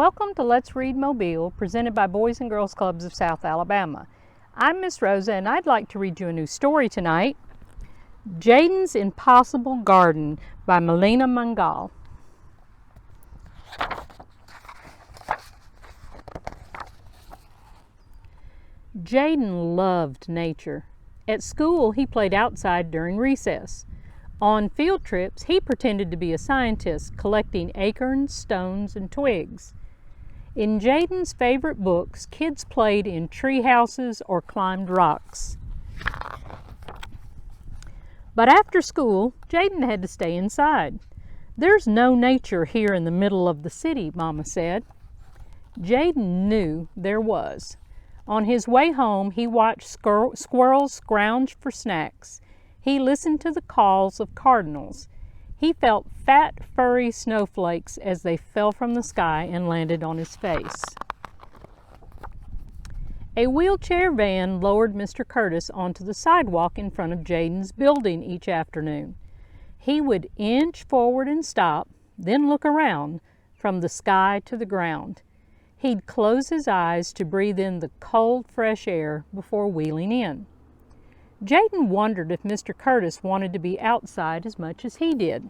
Welcome to Let's Read Mobile, presented by Boys and Girls Clubs of South Alabama. I'm Miss Rosa, and I'd like to read you a new story tonight, Jayden's Impossible Garden by Melina Mangal. Jayden loved nature. At school, he played outside during recess. On field trips, he pretended to be a scientist, collecting acorns, stones, and twigs. In Jayden's favorite books, kids played in tree houses or climbed rocks. But after school, Jayden had to stay inside. "There's no nature here in the middle of the city," Mama said. Jayden knew there was. On his way home, he watched squirrels scrounge for snacks. He listened to the calls of cardinals. He felt fat, furry snowflakes as they fell from the sky and landed on his face. A wheelchair van lowered Mr. Curtis onto the sidewalk in front of Jayden's building each afternoon. He would inch forward and stop, then look around, from the sky to the ground. He'd close his eyes to breathe in the cold, fresh air before wheeling in. Jayden wondered if Mr. Curtis wanted to be outside as much as he did.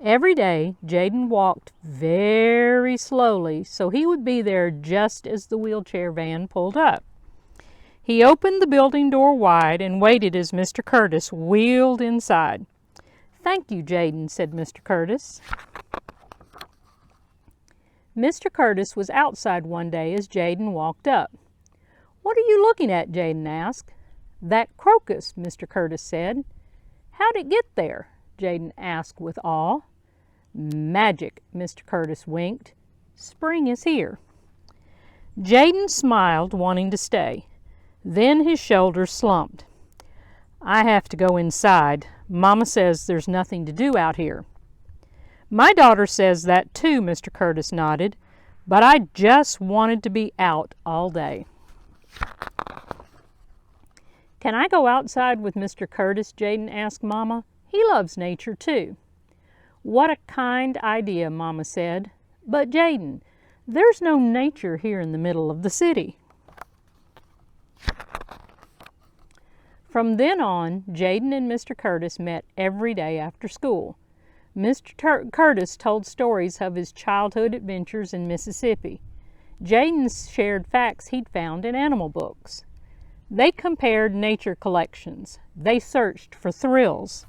Every day, Jayden walked very slowly so he would be there just as the wheelchair van pulled up. He opened the building door wide and waited as Mr. Curtis wheeled inside. "Thank you, Jayden," said Mr. Curtis. Mr. Curtis was outside one day as Jayden walked up. "What are you looking at?" Jayden asked. "That crocus," Mr. Curtis said. "How'd it get there?" Jayden asked with awe. "Magic," Mr. Curtis winked. "Spring is here." Jayden smiled, wanting to stay. Then his shoulders slumped. "I have to go inside. Mama says there's nothing to do out here." "My daughter says that too," Mr. Curtis nodded. "But I just wanted to be out all day." "Can I go outside with Mr. Curtis?" Jayden asked Mama. "He loves nature too." "What a kind idea," Mama said. "But Jayden, there's no nature here in the middle of the city." From then on, Jayden and Mr. Curtis met every day after school. Mr. Curtis told stories of his childhood adventures in Mississippi. Jayden shared facts he'd found in animal books. They compared nature collections. They searched for thrills.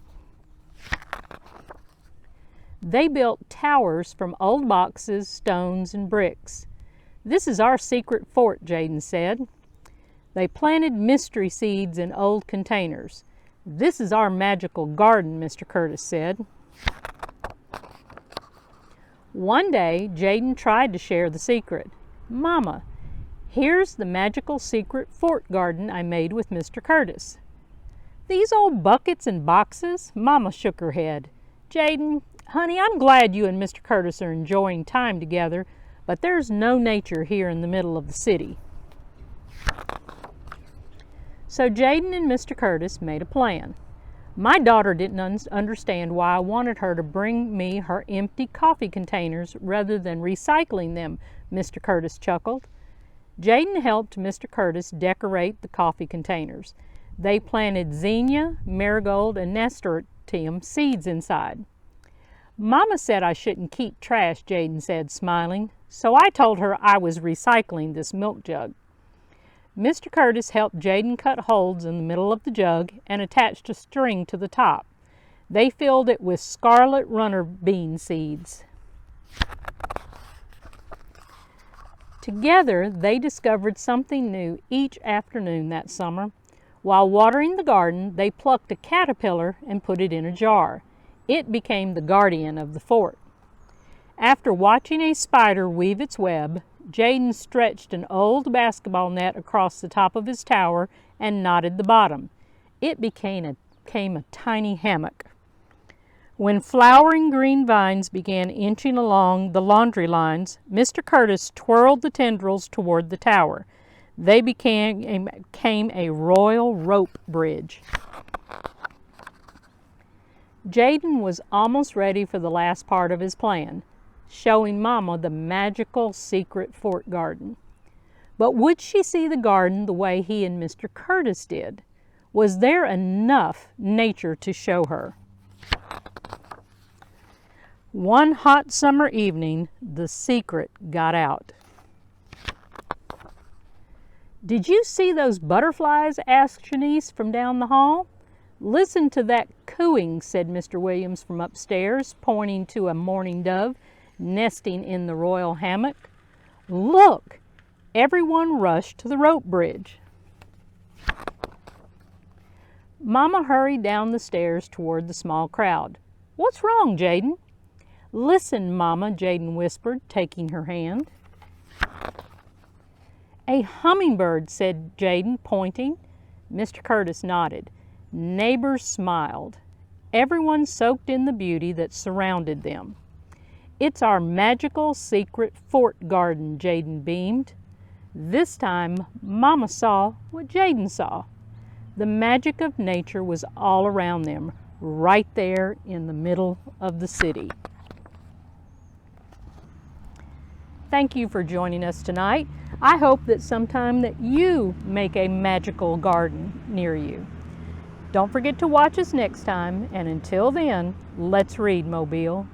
They built towers from old boxes, stones, and bricks. "This is our secret fort," Jayden said. They planted mystery seeds in old containers. "This is our magical garden," Mr. Curtis said. One day, Jayden tried to share the secret. "Mama, here's the magical secret fort garden I made with Mr. Curtis." "These old buckets and boxes?" Mama shook her head. "Jayden, honey, I'm glad you and Mr. Curtis are enjoying time together, but there's no nature here in the middle of the city." So Jayden and Mr. Curtis made a plan. "My daughter didn't understand why I wanted her to bring me her empty coffee containers rather than recycling them," Mr. Curtis chuckled. Jayden helped Mr. Curtis decorate the coffee containers. They planted zinnia, marigold, and nasturtium seeds inside. "Mama said I shouldn't keep trash," Jayden said, smiling, "so I told her I was recycling this milk jug." Mr. Curtis helped Jayden cut holes in the middle of the jug and attached a string to the top. They filled it with scarlet runner bean seeds. Together, they discovered something new each afternoon that summer. While watering the garden, they plucked a caterpillar and put it in a jar. It became the guardian of the fort. After watching a spider weave its web, Jayden stretched an old basketball net across the top of his tower and knotted the bottom. It became a tiny hammock. When flowering green vines began inching along the laundry lines, Mr. Curtis twirled the tendrils toward the tower. They became a royal rope bridge. Jayden was almost ready for the last part of his plan. showing Mama the magical secret fort garden. But would she see the garden the way he and Mr. Curtis did? Was there enough nature to show her? One hot summer evening, the secret got out. "Did you see those butterflies?" asked Shanice from down the hall. "Listen to that cooing," said Mr. Williams from upstairs, pointing to a mourning dove nesting in the royal hammock. "Look!" Everyone rushed to the rope bridge. Mama hurried down the stairs toward the small crowd. "What's wrong, Jayden?" "Listen, Mama," Jayden whispered, taking her hand. "A hummingbird," said Jayden, pointing. Mr. Curtis nodded. Neighbors smiled. Everyone soaked in the beauty that surrounded them. "It's our magical secret fort garden," Jayden beamed. This time, Mama saw what Jayden saw. The magic of nature was all around them, right there in the middle of the city. Thank you for joining us tonight. I hope that sometime that you make a magical garden near you. Don't forget to watch us next time, and until then, let's read, Mobile.